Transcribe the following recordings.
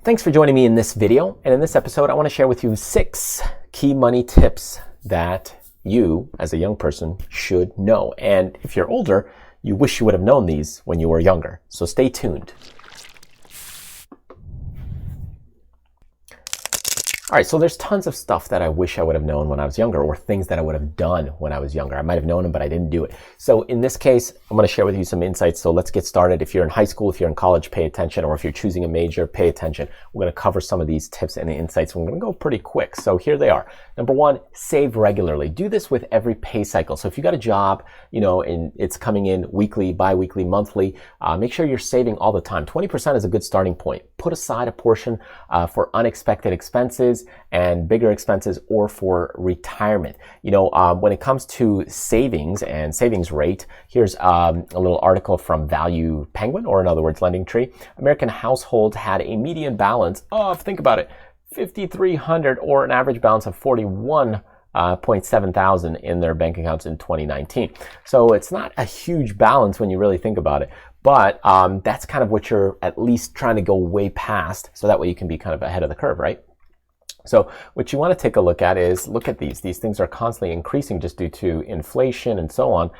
Thanks for joining me in this video. And in this episode, I want to share with you 6 key money tips that you, as a young person, should know. And if you're older, you wish you would have known these when you were younger. So stay tuned. All right, so there's tons of stuff that I wish I would have known when I was younger, or things that I would have done when I was younger. I might have known them, but I didn't do it. So in this case, I'm going to share with you some insights. So let's get started. If you're in high school, if you're in college, pay attention. Or if you're choosing a major, pay attention. We're going to cover some of these tips and insights. We're going to go pretty quick. So here they are. Number 1, save regularly. Do this with every pay cycle. So if you got a job, and it's coming in weekly, bi-weekly, monthly, make sure you're saving all the time. 20% is a good starting point. Put aside a portion for unexpected expenses and bigger expenses, or for retirement. When it comes to savings and savings rate, here's a little article from Value Penguin, or in other words, Lending Tree. American households had a median balance of, think about it, $5,300, or an average balance of $41.7 thousand in their bank accounts in 2019. So it's not a huge balance when you really think about it. But that's kind of what you're at least trying to go way past, so that way you can be kind of ahead of the curve, right? So what you want to take a look at is, look at these. These things are constantly increasing just due to inflation and so on.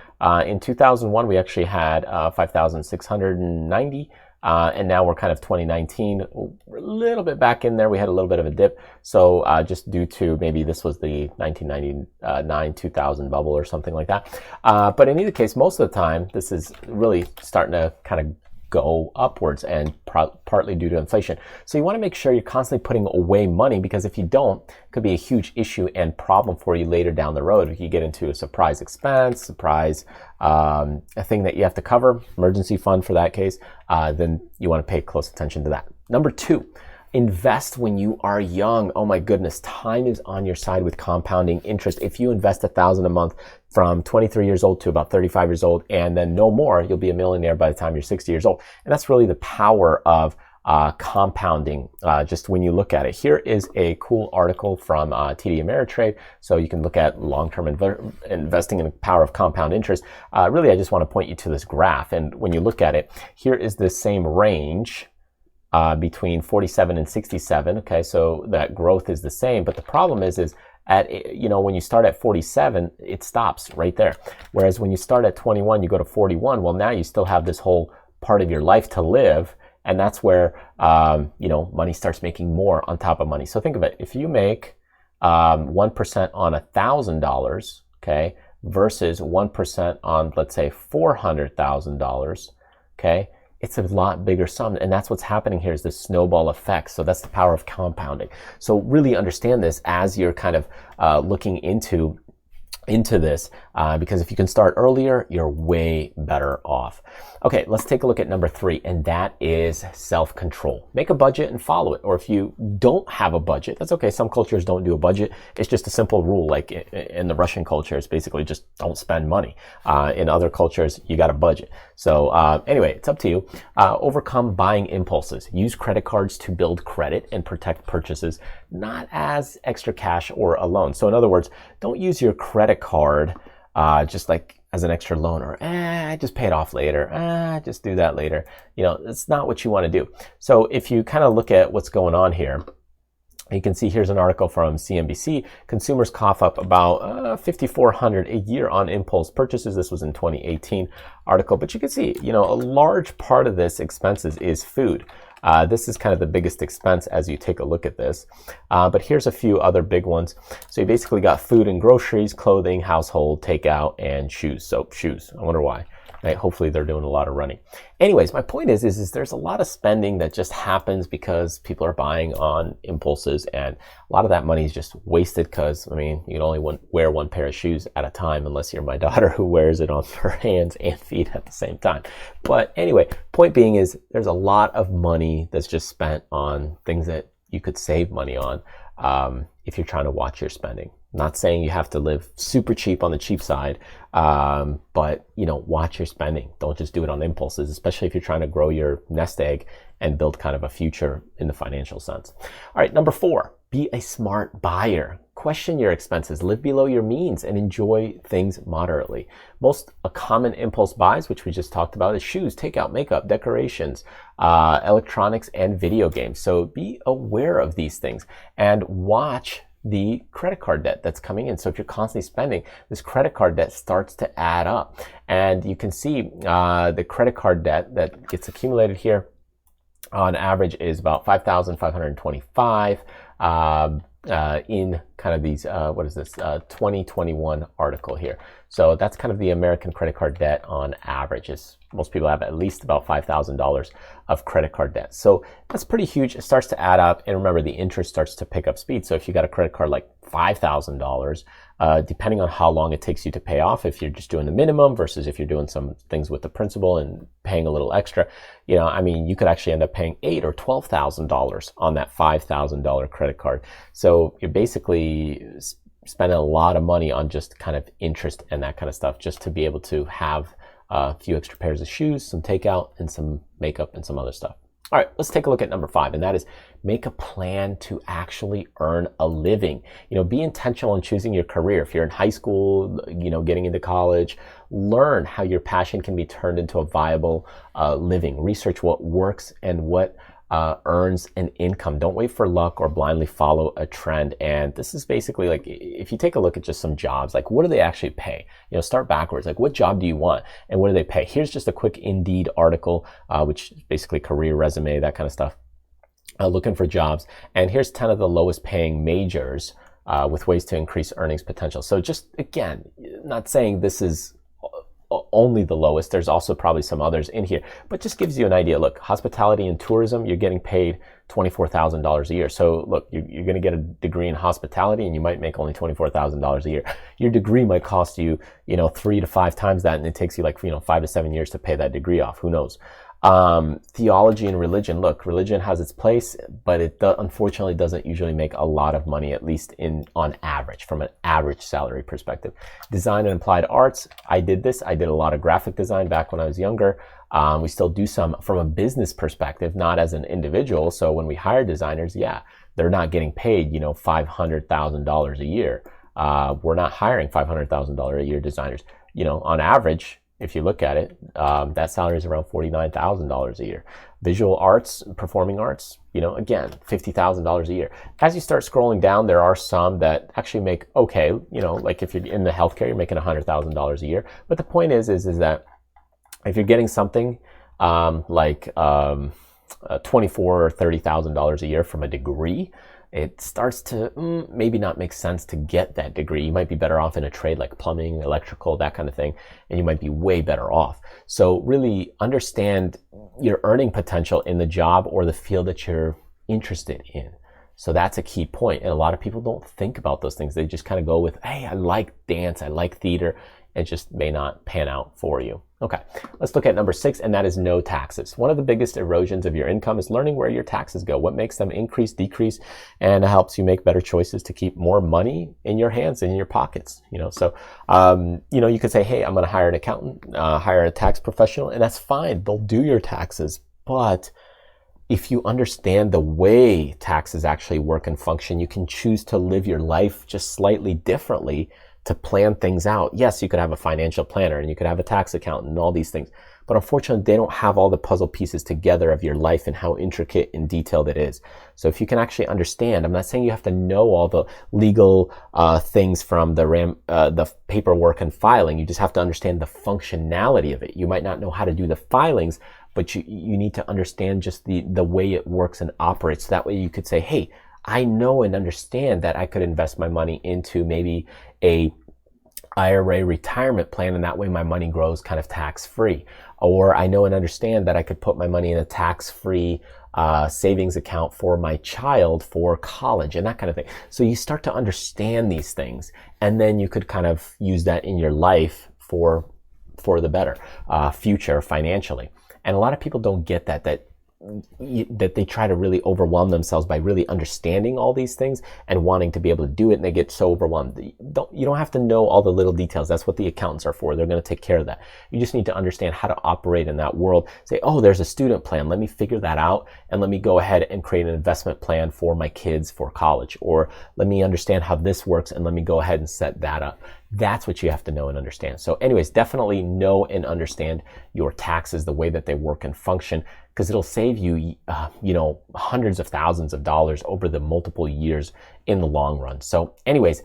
In 2001, we actually had 5,690. And now we're kind of 2019, a little bit back in there. We had a little bit of a dip. So just due to, maybe this was the 1999, 2000 bubble or something like that. But in either case, most of the time, this is really starting to kind of go upwards, and partly due to inflation. So you want to make sure you're constantly putting away money, because if you don't, it could be a huge issue and problem for you later down the road. If you get into a surprise expense, a thing that you have to cover, emergency fund for that case, then you want to pay close attention to that. Number 2, invest when you are young. Oh my goodness, time is on your side with compounding interest. If you invest $1,000 a month from 23 years old to about 35 years old, and then no more, you'll be a millionaire by the time you're 60 years old. And that's really the power of compounding, just when you look at it. Here is a cool article from TD Ameritrade. So you can look at long-term investing and the power of compound interest. Really, I just want to point you to this graph. And when you look at it, here is the same range between 47 and 67. Okay, so that growth is the same, but the problem is at, when you start at 47, it stops right there. Whereas when you start at 21, you go to 41. Well, now you still have this whole part of your life to live, and that's where money starts making more on top of money. So think of it: if you make 1% on $1,000, okay, versus 1% on, let's say, $400,000, okay, it's a lot bigger sum. And that's what's happening here, is this snowball effect. So that's the power of compounding. So really understand this as you're kind of looking into this, because if you can start earlier, you're way better off. Okay, let's take a look at number 3, and that is self-control. Make a budget and follow it. Or if you don't have a budget, that's okay. Some cultures don't do a budget. It's just a simple rule. Like in the Russian culture, it's basically just don't spend money. In other cultures, you got a budget. So anyway, it's up to you. Overcome buying impulses. Use credit cards to build credit and protect purchases, not as extra cash or a loan. So in other words, don't use your credit card just like as an extra loan, or just pay it off later, just do that later. It's not what you want to do. So if you kind of look at what's going on here, you can see here's an article from CNBC. Consumers cough up about $5,400 a year on impulse purchases. This was in 2018 article, but you can see, a large part of this expenses is food. This is kind of the biggest expense as you take a look at this. But here's a few other big ones. So you basically got food and groceries, clothing, household, takeout, and shoes. So shoes, I wonder why. Right? Hopefully they're doing a lot of running. Anyways, my point is there's a lot of spending that just happens because people are buying on impulses, and a lot of that money is just wasted because, you can only wear one pair of shoes at a time, unless you're my daughter, who wears it on her hands and feet at the same time. But anyway, point being is there's a lot of money that's just spent on things that you could save money on if you're trying to watch your spending. Not saying you have to live super cheap on the cheap side, but watch your spending. Don't just do it on impulses, especially if you're trying to grow your nest egg and build kind of a future in the financial sense. All right, number 4, Be a smart buyer. Question your expenses, live below your means, and enjoy things moderately. Most common impulse buys, which we just talked about, is shoes, takeout, makeup, decorations, electronics, and video games. So be aware of these things and watch the credit card debt that's coming in. So if you're constantly spending, this credit card debt starts to add up. And you can see the credit card debt that gets accumulated here on average is about $5,525 in kind of these, what is this, 2021 article here. So that's kind of the American credit card debt on average. Most people have at least about $5,000 of credit card debt. So that's pretty huge. It starts to add up. And remember, the interest starts to pick up speed. So if you got a credit card like $5,000, depending on how long it takes you to pay off, if you're just doing the minimum versus if you're doing some things with the principal and paying a little extra, I mean, you could actually end up paying $8,000 or $12,000 on that $5,000 credit card. So you're basically spending a lot of money on just kind of interest and that kind of stuff just to be able to have a few extra pairs of shoes, some takeout, and some makeup and some other stuff. All right, let's take a look at number 5, and that is make a plan to actually earn a living. Be intentional in choosing your career. If you're in high school, getting into college, learn how your passion can be turned into a viable living. Research what works and what earns an income. Don't wait for luck or blindly follow a trend. And this is basically like, if you take a look at just some jobs, like what do they actually pay? Start backwards. Like what job do you want and what do they pay? Here's just a quick Indeed article, which is basically career resume, that kind of stuff, looking for jobs. And here's 10 of the lowest paying majors with ways to increase earnings potential. So just again, not saying this is only the lowest. There's also probably some others in here, but just gives you an idea. Look, hospitality and tourism, you're getting paid $24,000 a year. So look, you're going to get a degree in hospitality and you might make only $24,000 a year. Your degree might cost you, 3 to 5 times that, and it takes you like, 5 to 7 years to pay that degree off. Who knows? Theology and religion. Look, religion has its place, but it unfortunately doesn't usually make a lot of money, at least on average, from an average salary perspective. Design and applied arts. I did a lot of graphic design back when I was younger. We still do some from a business perspective, not as an individual. So when we hire designers, they're not getting paid, $500,000 a year. We're not hiring $500,000 a year designers. On average, if you look at it, that salary is around $49,000 a year. Visual arts, performing arts, again, $50,000 a year. As you start scrolling down, there are some that actually make okay, like if you're in the healthcare, you're making $100,000 a year. But the point is that if you're getting something like $24,000 or $30,000 a year from a degree, it starts to maybe not make sense to get that degree. You might be better off in a trade like plumbing, electrical, that kind of thing, and you might be way better off. So really understand your earning potential in the job or the field that you're interested in. So that's a key point. And a lot of people don't think about those things. They just kind of go with, hey, I like dance, I like theater. It just may not pan out for you. Okay, let's look at number 6, and that is no taxes. One of the biggest erosions of your income is learning where your taxes go, what makes them increase, decrease, and helps you make better choices to keep more money in your hands and in your pockets. So you could say, hey, I'm going to hire an accountant, hire a tax professional, and that's fine. They'll do your taxes. But if you understand the way taxes actually work and function, you can choose to live your life just slightly differently to plan things out. Yes, you could have a financial planner and you could have a tax accountant and all these things, but unfortunately they don't have all the puzzle pieces together of your life and how intricate and detailed it is. So if you can actually understand, I'm not saying you have to know all the legal things from the paperwork and filing. You just have to understand the functionality of it. You might not know how to do the filings, but you need to understand just the way it works and operates. So that way you could say, hey, I know and understand that I could invest my money into maybe a IRA retirement plan, and that way my money grows kind of tax-free. Or I know and understand that I could put my money in a tax-free savings account for my child for college and that kind of thing. So you start to understand these things, and then you could kind of use that in your life for the better future financially. And a lot of people don't get that that they try to really overwhelm themselves by really understanding all these things and wanting to be able to do it, and they get so overwhelmed. You don't have to know all the little details. That's what the accountants are for. They're going to take care of that. You just need to understand how to operate in that world. Say, oh, there's a student plan. Let me figure that out, and let me go ahead and create an investment plan for my kids for college. Or let me understand how this works, and let me go ahead and set that up. That's what you have to know and understand. So anyways, definitely know and understand your taxes, the way that they work and function, because it'll save you, hundreds of thousands of dollars over the multiple years in the long run. So anyways,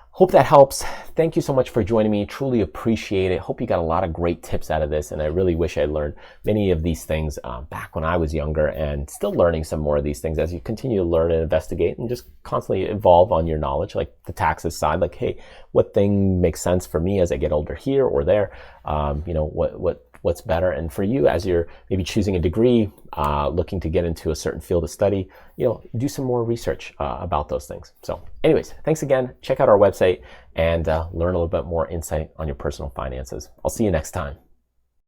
hope that helps. Thank you so much for joining me. Truly appreciate it. Hope you got a lot of great tips out of this. And I really wish I learned many of these things back when I was younger, and still learning some more of these things as you continue to learn and investigate and just constantly evolve on your knowledge, like the taxes side, like, hey, what thing makes sense for me as I get older here or there? What's better? And for you, as you're maybe choosing a degree, looking to get into a certain field of study, do some more research about those things. So anyways, thanks again. Check out our website and learn a little bit more insight on your personal finances. I'll see you next time.